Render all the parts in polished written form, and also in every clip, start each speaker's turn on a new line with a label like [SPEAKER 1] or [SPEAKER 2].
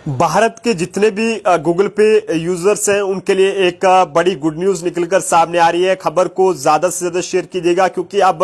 [SPEAKER 1] भारत के जितने भी गूगल पे यूजर्स हैं उनके लिए एक बड़ी गुड न्यूज निकलकर सामने आ रही है। खबर को ज्यादा से ज्यादा शेयर कीजिएगा क्योंकि अब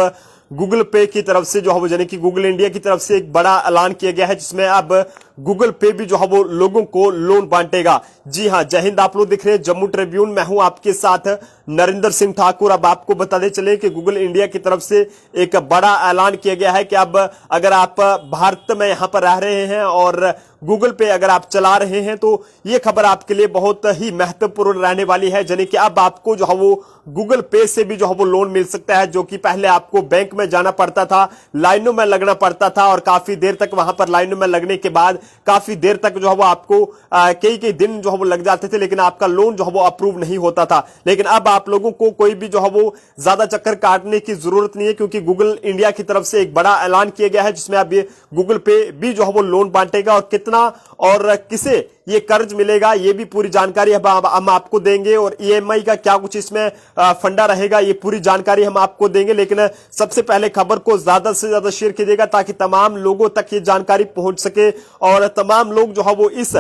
[SPEAKER 1] गूगल पे की तरफ से जो है वो यानी कि गूगल इंडिया की तरफ से एक बड़ा ऐलान किया गया है जिसमें अब गूगल पे भी जो है वो लोगों को लोन बांटेगा। जी हां, जय हिंद। आप लोग देख रहे हैं जम्मू ट्रिब्यून, मैं हूं आपके साथ नरेंद्र सिंह ठाकुर। अब आपको बताते चले कि गूगल इंडिया की तरफ से एक बड़ा ऐलान किया गया है कि अब अगर आप भारत में यहां पर रह रहे हैं और गूगल पे अगर आप चला रहे हैं तो ये खबर आपके लिए बहुत ही महत्वपूर्ण रहने वाली है। यानी कि अब आपको जो है वो गूगल पे से भी जो है वो लोन मिल सकता है, जो कि पहले आपको बैंक में जाना पड़ता था, लाइनों में लगना पड़ता था और काफी देर तक वहां पर लाइनों में लगने के बाद काफी देर तक जो है वो आपको कई दिन जो है वो लग जाते थे, लेकिन आपका लोन जो है वो अप्रूव नहीं होता था। लेकिन अब आप लोगों को कोई भी जो है वो ज्यादा चक्कर काटने की जरूरत नहीं है क्योंकि गूगल इंडिया की तरफ से एक बड़ा ऐलान किया गया है जिसमें अब ये गूगल पे भी जो है वो लोन बांटेगा और कितना और किसे ये कर्ज मिलेगा ये भी पूरी जानकारी हम आपको देंगे और ईएमआई का क्या कुछ इसमें फंडा रहेगा ये पूरी जानकारी हम आपको देंगे। लेकिन सबसे पहले खबर को ज्यादा से ज्यादा शेयर कीजिएगा ताकि तमाम लोगों तक ये जानकारी पहुंच सके और तमाम लोग जो है वो इस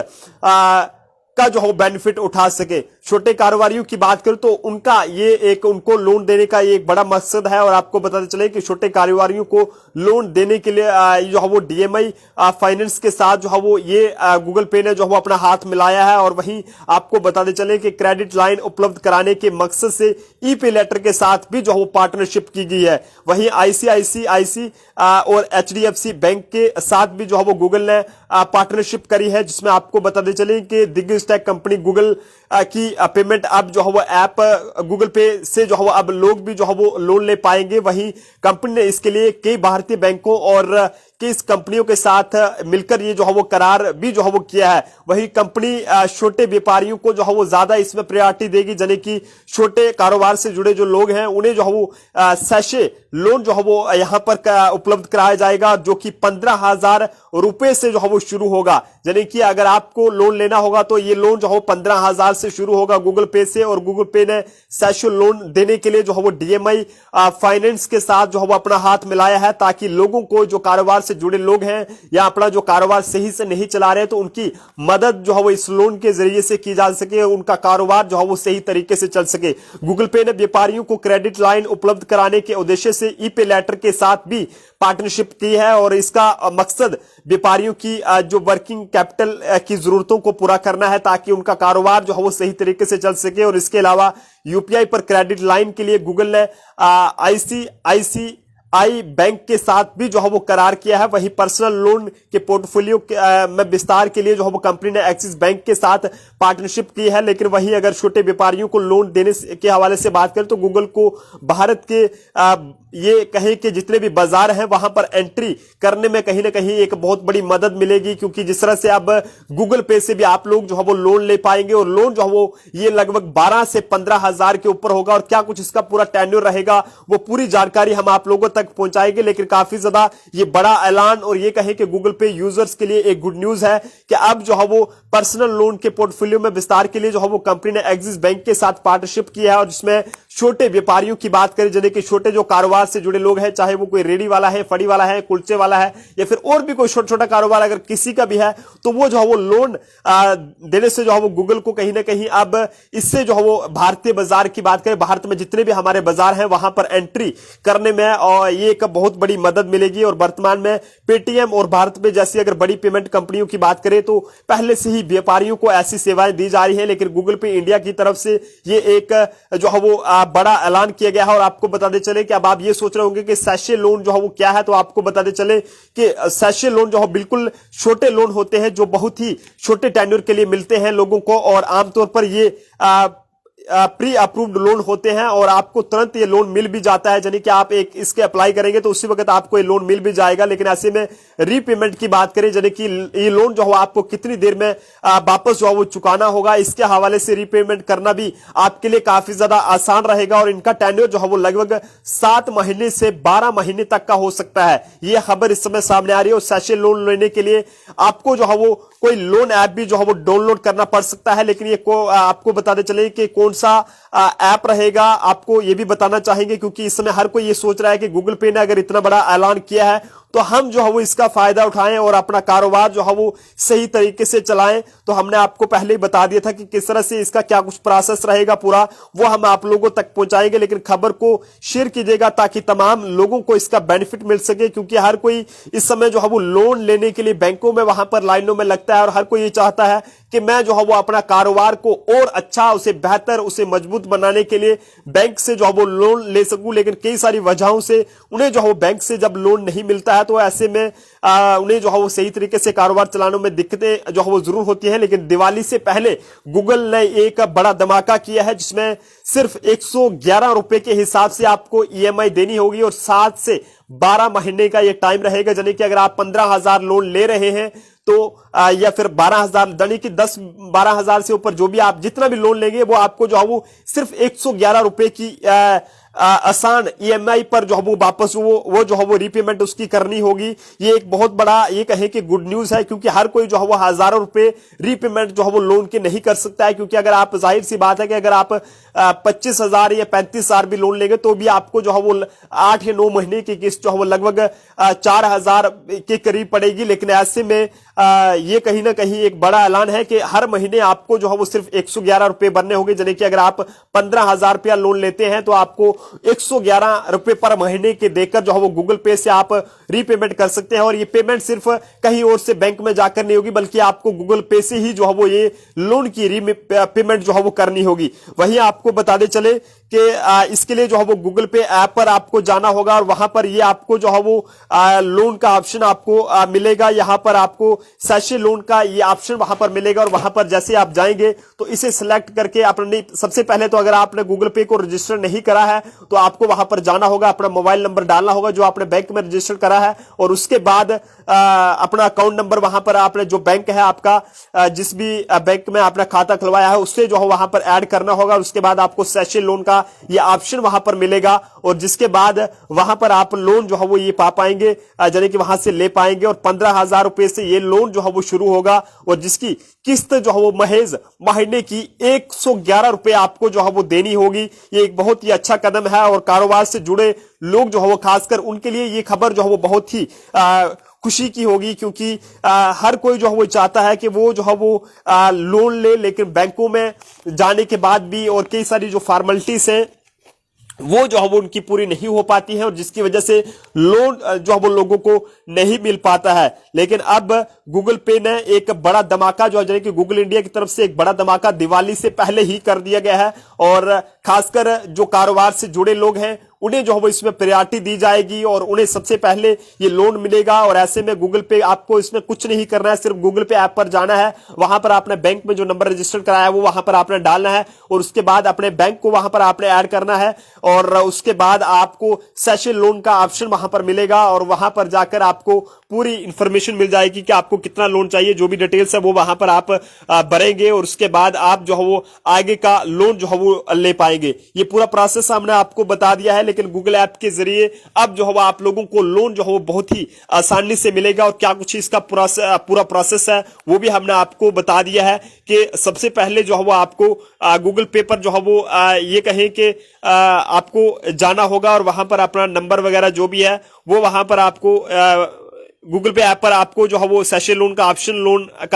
[SPEAKER 1] का जो है बेनिफिट उठा सके। छोटे कारोबारियों की बात करूं तो उनका ये एक उनको लोन देने का ये एक बड़ा मकसद है और आपको बताते चले कि छोटे कारोबारियों को लोन देने के लिए जो है वो डीएमआई फाइनेंस के साथ जो है वो ये गूगल पे ने जो है वो अपना हाथ मिलाया है। और वहीं आपको बताते चले कि क्रेडिट लाइन उपलब्ध कराने के मकसद से ई पे लेटर के साथ भी जो है वो पार्टनरशिप की गई है। वहीं आईसीआईसीआई और एचडीएफसी बैंक के साथ भी जो है वो गूगल ने पार्टनरशिप करी है, जिसमें आपको बताते चले कि दिग्गज टेक कंपनी गूगल की पेमेंट अब जो है वो ऐप गूगल पे से जो है वो अब लोग भी जो है वो लोन ले पाएंगे। वहीं कंपनी ने इसके लिए कई भारतीय बैंकों और किस कंपनियों के साथ मिलकर ये जो है वो करार भी जो है वो किया है। वही कंपनी छोटे व्यापारियों को जो है वो ज्यादा इसमें प्रायोरिटी देगी, यानी कि छोटे कारोबार से जुड़े जो लोग हैं उन्हें जो है वो सैशे लोन जो है वो यहां पर उपलब्ध कराया जाएगा, जो कि 15,000 रुपए से जो है वो शुरू होगा। यानी कि अगर आपको लोन लेना होगा तो ये लोन जो है 15,000 से शुरू होगा गूगल पे से। और गूगल पे ने सैशे लोन देने के लिए जो है वो डीएमआई फाइनेंस के साथ जो है वो अपना हाथ मिलाया है ताकि लोगों को जो कारोबार से जुड़े लोग हैं या अपना जो कारोबार सही से नहीं चला रहे तो उनकी मदद जो है वो इस लोन के जरिए से की जा सके, उनका कारोबार जो है वो सही तरीके से चल सके। गूगल पे ने व्यापारियों को क्रेडिट लाइन उपलब्ध कराने के उद्देश्य से ई पे लेटर के साथ भी पार्टनरशिप की है और इसका मकसद व्यापारियों की जो वर्किंग कैपिटल की जरूरतों को पूरा करना है ताकि उनका कारोबार जो है वो सही तरीके से चल सके। और इसके अलावा यूपीआई पर क्रेडिट लाइन के लिए गूगल ने आईसीआईसीआई बैंक के साथ भी जो है वो करार किया है। वही पर्सनल लोन के पोर्टफोलियो में विस्तार के लिए जो है वो कंपनी ने एक्सिस बैंक के साथ पार्टनरशिप की है। लेकिन वही अगर छोटे व्यापारियों को लोन देने के हवाले से बात करें तो गूगल को भारत के ये कहें कि जितने भी बाजार हैं वहां पर एंट्री करने में कहीं ना कहीं एक बहुत बड़ी मदद मिलेगी, क्योंकि जिस तरह से अब गूगल पे से भी आप लोग जो है वो लोन ले पाएंगे और लोन जो है वो ये लगभग 12 से 15,000 के ऊपर होगा। और क्या कुछ इसका पूरा टेन्योर रहेगा वो पूरी जानकारी हम आप लोगों तक पहुंचाएंगे। लेकिन काफी ज्यादा ये बड़ा ऐलान और ये कहें कि गूगल पे यूजर्स के लिए एक गुड न्यूज है कि अब जो है वो पर्सनल लोन के पोर्टफोलियो में विस्तार के लिए जो है वो कंपनी ने एक्सिस बैंक के साथ पार्टनरशिप किया है। और जिसमें छोटे व्यापारियों की बात करें, यानी कि छोटे जो कारोबार से जुड़े लोग हैं, चाहे वो कोई रेडी वाला है, फड़ी वाला है, कुलचे वाला है या फिर और भी कोई छोटा छोटा कारोबार अगर किसी का भी है तो वो जो है वो लोन देने से जो है वो गूगल को कहीं ना कहीं अब इससे जो है वो भारतीय बाजार की बात करें, भारत में जितने भी हमारे बाजार हैं वहां पर एंट्री करने में और ये एक बहुत बड़ी मदद मिलेगी। और वर्तमान में पेटीएम और भारत में जैसी अगर बड़ी पेमेंट कंपनियों की बात करें तो पहले से ही व्यापारियों को ऐसी सेवाएं दी जा रही है, लेकिन गूगल पे इंडिया की तरफ से ये एक जो है वो बड़ा ऐलान किया गया है। और आपको बताते चले कि अब आप ये सोच रहे होंगे कि सैशे लोन जो है वो क्या है, तो आपको बताते चले कि सैशे लोन जो है बिल्कुल छोटे लोन होते हैं जो बहुत ही छोटे टेन्योर के लिए मिलते हैं लोगों को। और आमतौर पर ये प्री अप्रूव्ड लोन होते हैं और आपको तुरंत ये लोन मिल भी जाता है, यानी कि आप एक इसके अप्लाई करेंगे तो उसी वक्त आपको ये लोन मिल भी जाएगा। लेकिन ऐसे में रीपेमेंट की बात करें, यानी कि ये लोन जो है आपको कितनी देर में वापस जो है वो चुकाना होगा, इसके हवाले से रीपेमेंट करना भी आपके लिए काफी ज्यादा आसान रहेगा। और इनका टेन्योर जो है वो लगभग 7 महीने से 12 महीने तक का हो सकता है। यह खबर इस समय सामने आ रही है। और सैशे लोन लेने के लिए आपको जो है वो कोई लोन ऐप भी जो है वो डाउनलोड करना पड़ सकता है। लेकिन ये आपको बताते चले कि कौन सा ऐप रहेगा आपको ये भी बताना चाहेंगे, क्योंकि इस समय हर कोई ये सोच रहा है कि गूगल पे ने अगर इतना बड़ा ऐलान किया है तो हम जो है वो इसका फायदा उठाएं और अपना कारोबार जो है वो सही तरीके से चलाएं। तो हमने आपको पहले ही बता दिया था कि किस तरह से इसका क्या कुछ प्रोसेस रहेगा पूरा, वो हम आप लोगों तक पहुंचाएंगे। लेकिन खबर को शेयर कीजिएगा ताकि तमाम लोगों को इसका बेनिफिट मिल सके, क्योंकि हर कोई इस समय जो है वो लोन लेने के लिए बैंकों में वहां पर लाइनों में लगता है और हर कोई ये चाहता है कि मैं जो है वो अपना कारोबार को और अच्छा, उसे बेहतर, उसे मजबूत बनाने के लिए बैंक से जो है वो लोन ले सकूं। लेकिन कई सारी वजहों से उन्हें जो है वो बैंक से जब लोन नहीं मिलता है तो ऐसे में उन्हें जो है वो सही तरीके से कारोबार चलाने में दिक्कतें जो है वो जरूर होती है। लेकिन दिवाली से पहले गूगल ने एक बड़ा धमाका किया है जिसमें सिर्फ 111 रुपए के हिसाब से आपको ईएमआई देनी होगी और 7 से 12 महीने का ये टाइम रहेगा। यानी कि अगर आप 15,000 लोन ले रहे हैं तो या फिर 12,000, यानी कि 10-12,000 से ऊपर जो भी आप जितना भी लोन लेंगे वो आपको जो है वो सिर्फ 111 रुपए की आसान ईएमआई पर जो है वो वापस वो जो है वो रीपेमेंट उसकी करनी होगी। ये एक बहुत बड़ा ये कहे कि गुड न्यूज है, क्योंकि हर कोई जो है वो हजारों रुपए रीपेमेंट जो है वो लोन के नहीं कर सकता है। क्योंकि अगर आप, जाहिर सी बात है कि अगर आप 25,000 या 35,000 भी लोन लेंगे तो भी आपको जो है वो 8 या 9 महीने की किस्त जो है वो लगभग 4,000 के करीब पड़ेगी। लेकिन ऐसे में ये कहीं ना कहीं एक बड़ा ऐलान है कि हर महीने आपको जो है वो सिर्फ 111 रुपए भरने होंगे। यानी कि अगर आप 15,000 रुपया लोन लेते हैं तो आपको 111 रुपए पर महीने के देकर जो है वो गूगल पे से आप रीपेमेंट कर सकते हैं। और ये पेमेंट सिर्फ कहीं और से बैंक में जाकर नहीं होगी, बल्कि आपको गूगल पे से ही जो है वो ये लोन की रीपेमेंट जो है वो करनी होगी। वहीं आपको बता दे चले कि इसके लिए जो है वो गूगल पे ऐप पर आपको जाना होगा और वहां पर ये आपको जो है वो लोन का ऑप्शन आपको मिलेगा। यहां पर आपको सैशे लोन का ये ऑप्शन वहां पर मिलेगा और वहां पर जैसे आप जाएंगे तो इसे सिलेक्ट करके अपने, सबसे पहले तो अगर आपने गूगल पे को रजिस्टर नहीं करा है तो आपको वहां पर जाना होगा, अपना मोबाइल नंबर डालना होगा जो आपने बैंक में रजिस्टर करा है और उसके बाद अपना अकाउंट नंबर वहां पर आपने जो बैंक है आपका, जिस भी बैंक में आपने खाता खुलवाया है उससे जो है वहां पर ऐड करना होगा। उसके बाद आपको सैशे लोन का ये ऑप्शन वहां पर मिलेगा और जिसके बाद वहां पर आप लोन जो है वो ये पा पाएंगे, यानी कि वहां से ले पाएंगे। और 15,000 रुपए से ये लोन जो है वो शुरू होगा और जिसकी किस्त जो है वो महज महीने की 111 रुपए आपको जो है वो देनी होगी। ये एक बहुत ही अच्छा कदम है और कारोबार से जुड़े लोग जो है वो खासकर उनके लिए ये खबर जो है वो बहुत ही खुशी की होगी, क्योंकि हर कोई जो है वो चाहता है कि वो जो है वो लोन ले, लेकिन बैंकों में जाने के बाद भी और कई सारी जो फॉर्मेलिटीज हैं वो जो है वो उनकी पूरी नहीं हो पाती है और जिसकी वजह से लोन जो है वो लोगों को नहीं मिल पाता है। लेकिन अब गूगल पे ने एक बड़ा धमाका जो है कि गूगल इंडिया की तरफ से एक बड़ा धमाका दिवाली से पहले ही कर दिया गया है और खासकर जो कारोबार से जुड़े लोग हैं उन्हें जो है वो इसमें प्रायोरिटी दी जाएगी और उन्हें सबसे पहले ये लोन मिलेगा। और ऐसे में गूगल पे आपको इसमें कुछ नहीं करना है, सिर्फ गूगल पे ऐप पर जाना है, वहां पर आपने बैंक में जो नंबर रजिस्टर कराया है वो वहां पर आपने डालना है और उसके बाद अपने बैंक को वहां पर आपने ऐड करना है और उसके बाद आपको सैशे लोन का ऑप्शन वहां पर मिलेगा और वहां पर जाकर आपको पूरी इंफॉर्मेशन मिल जाएगी कि आपको कितना लोन चाहिए, जो भी डिटेल्स है वो वहां पर आप भरेंगे और उसके बाद आप जो है वो आगे का लोन जो है वो ले पाएंगे। ये पूरा प्रोसेस हमने आपको बता दिया है, लेकिन गूगल ऐप के जरिए अब जो है आप लोगों को लोन जो है वो बहुत ही आसानी से मिलेगा और क्या कुछ इसका पूरा प्रोसेस है वो भी हमने आपको बता दिया है। कि सबसे पहले जो है वो आपको गूगल पे पर जो है वो ये कहें कि आपको जाना होगा और वहां पर अपना नंबर वगैरह जो भी है वो वहां पर आपको गूगल पे ऐप पर आपको जो है वो सैशे लोन का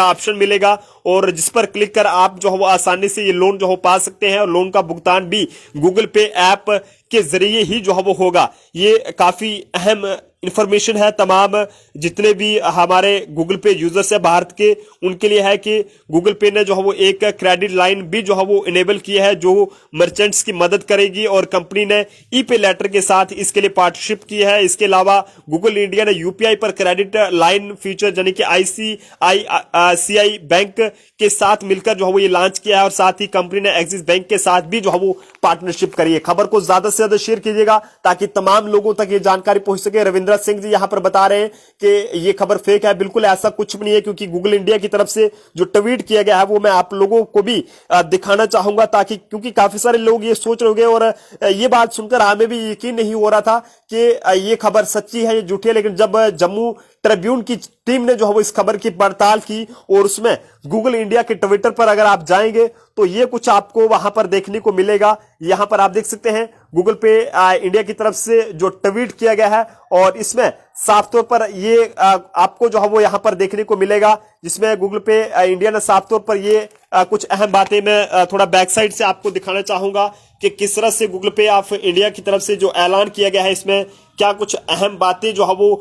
[SPEAKER 1] ऑप्शन मिलेगा और जिस पर क्लिक कर आप जो है वो आसानी से ये लोन जो है पा सकते हैं और लोन का भुगतान भी गूगल पे ऐप के जरिए ही जो है वो होगा। ये काफी अहम इंफॉर्मेशन है तमाम जितने भी हमारे गूगल पे यूजर्स है भारत के उनके लिए है कि गूगल पे ने जो है वो एक क्रेडिट लाइन भी जो है वो इनेबल किया है जो मर्चेंट्स की मदद करेगी और कंपनी ने ई पे लेटर के साथ इसके लिए पार्टनरशिप की है। इसके अलावा गूगल इंडिया ने यूपीआई पर क्रेडिट लाइन फीचर यानी कि आईसीआईसीआई बैंक के साथ मिलकर जो है वो ये लॉन्च किया है और साथ ही कंपनी ने एक्सिस बैंक के साथ भी जो है वो पार्टनरशिप करी है। खबर को ज्यादा से ज्यादा शेयर कीजिएगा ताकि तमाम लोगों तक ये जानकारी पहुंच सके। रविंद्र सिंह जी यहां पर बता रहे हैं कि ये खबर फेक है, बिल्कुल ऐसा कुछ भी नहीं है, क्योंकि गूगल इंडिया की तरफ से जो ट्वीट किया गया है वो मैं आप लोगों को भी दिखाना चाहूंगा ताकि, क्योंकि काफी सारे लोग ये सोच रहे होंगे और ये बात सुनकर हमें भी यकीन नहीं हो रहा था कि ये खबर सच्ची है या झूठी है। लेकिन जब जम्मू ट्रिब्यून की टीम ने जो है वो इस खबर की पड़ताल की और उसमें गूगल इंडिया के ट्विटर पर अगर आप जाएंगे तो ये कुछ आपको वहां पर देखने को मिलेगा। यहां पर आप देख सकते हैं गूगल पे इंडिया की तरफ से जो ट्वीट किया गया है और इसमें साफ तौर पर ये आपको जो है वो यहां पर देखने को मिलेगा, जिसमें गूगल पे इंडिया ने साफ तौर पर ये कुछ अहम बातें मैं थोड़ा बैक साइड से आपको दिखाना चाहूंगा कि किस तरह से गूगल पे ऑफ इंडिया की तरफ से जो ऐलान किया गया है, इसमें क्या कुछ अहम बातें जो है वो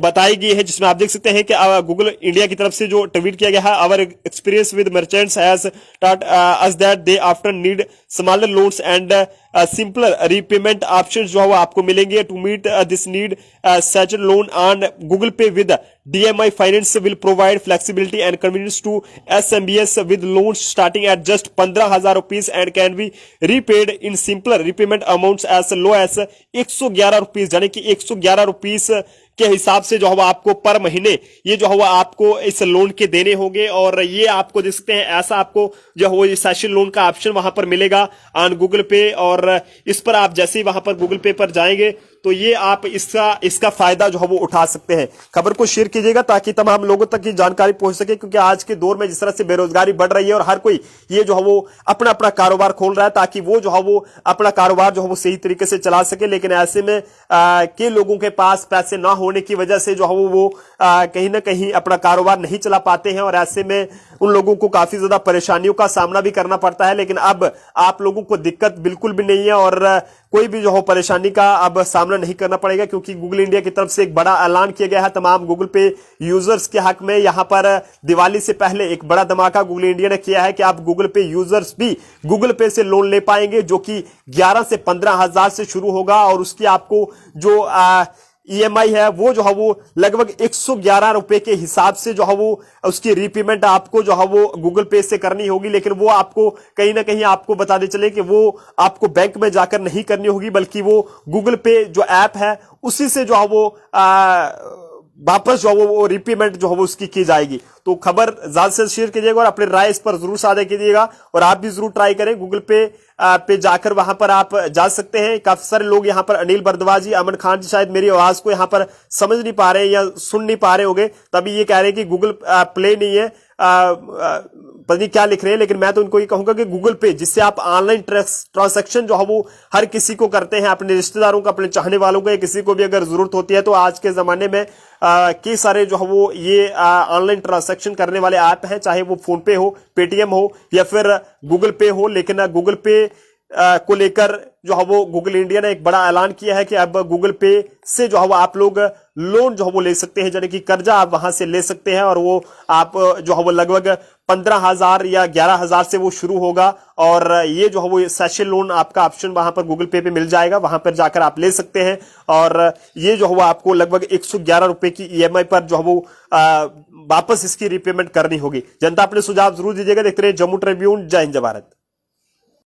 [SPEAKER 1] बताई गई है, जिसमें आप देख सकते हैं कि गूगल इंडिया की तरफ से जो ट्वीट किया गया है, our experience with merchants has taught us that they after need smaller loans and simpler repayment options जो है वो आपको मिलेंगे to meet this need such loan on Google Pay with DMI Finance will provide flexibility and convenience to SMBs with loans starting at just 15,000 rupees and can be repaid in simpler repayment amounts as low as 111 rupees, यानी कि 111 rupees के हिसाब से जो है आपको पर महीने ये जो है आपको इस लोन के देने होंगे। और ये आपको देख सकते हैं, ऐसा आपको जो है वो सेशन लोन का ऑप्शन वहां पर मिलेगा ऑन गूगल पे, और इस पर आप जैसे ही वहां पर गूगल पे पर जाएंगे तो ये आप इसका फायदा जो है वो उठा सकते हैं। खबर को शेयर कीजिएगा ताकि तमाम लोगों तक ये जानकारी पहुंच सके, क्योंकि आज के दौर में जिस तरह से बेरोजगारी बढ़ रही है और हर कोई ये जो है वो अपना अपना कारोबार खोल रहा है ताकि वो जो है वो अपना कारोबार जो है वो सही तरीके से चला सके, लेकिन ऐसे में के लोगों के पास पैसे ना होने की वजह से जो है वो कहीं ना कहीं अपना कारोबार नहीं चला पाते हैं, और ऐसे में उन लोगों को काफी ज्यादा परेशानियों का सामना भी करना पड़ता है। लेकिन अब आप लोगों को दिक्कत बिल्कुल भी नहीं है और कोई भी जो हो परेशानी का अब सामना नहीं करना पड़ेगा, क्योंकि गूगल इंडिया की तरफ से एक बड़ा ऐलान किया गया है तमाम गूगल पे यूजर्स के हक में। यहां पर दिवाली से पहले एक बड़ा धमाका गूगल इंडिया ने किया है कि आप गूगल पे यूजर्स भी गूगल पे से लोन ले पाएंगे, जो कि 11 से 15 हजार से शुरू होगा, और उसकी आपको जो EMI है वो जो है वो लगभग 111 रुपए के हिसाब से जो है वो उसकी रीपेमेंट आपको जो है वो गूगल पे से करनी होगी। लेकिन वो आपको कहीं ना कहीं आपको बता दे चले कि वो आपको बैंक में जाकर नहीं करनी होगी, बल्कि वो गूगल पे जो ऐप है उसी से जो है वो वापस जो है वो रीपेमेंट जो है वो उसकी की जाएगी। तो खबर ज्यादा से शेयर कीजिएगा और अपने राय इस पर जरूर साझा कीजिएगा, और आप भी जरूर ट्राई करें गूगल पे जाकर वहां पर आप जा सकते हैं। काफी सारे लोग यहां पर अनिल बर्दवाज जी, अमन खान जी शायद मेरी आवाज को यहां पर समझ नहीं पा रहे हैं या सुन नहीं पा रहे होंगे, तभी ये कह रहे हैं कि गूगल प्ले नहीं है, पता नहीं क्या लिख रहे हैं। लेकिन मैं तो उनको ये कहूंगा कि गूगल पे, जिससे आप ऑनलाइन ट्रांसैक्शन जो है वो हर किसी को करते हैं, अपने रिश्तेदारों को, अपने चाहने वालों को, या किसी को भी अगर जरूरत होती है तो आज के जमाने में कई सारे जो है वो ये ऑनलाइन ट्रांसैक्शन करने वाले ऐप हैं, चाहे वो फोन पे हो, पेटीएम हो या फिर गूगल पे हो। लेकिन गूगल पे को लेकर जो है वो गूगल इंडिया ने एक बड़ा ऐलान किया है कि अब गूगल पे से जो है वो आप लोग लोन जो है वो ले सकते हैं, यानी कि कर्जा आप वहां से ले सकते हैं, और वो आप जो है वो लगभग 15,000 या 11,000 से वो शुरू होगा। और ये जो है वो सेशन लोन आपका ऑप्शन वहां पर गूगल पे मिल जाएगा, वहां पर जाकर आप ले सकते हैं, और ये जो है वो आपको लगभग 111 रुपए की EMI पर जो है वो वापस इसकी रीपेमेंट करनी होगी। जनता अपने सुझाव जरूर दीजिएगा। देखते रहिए जम्मू ट्रिब्यून। जय हिंद, जय भारत।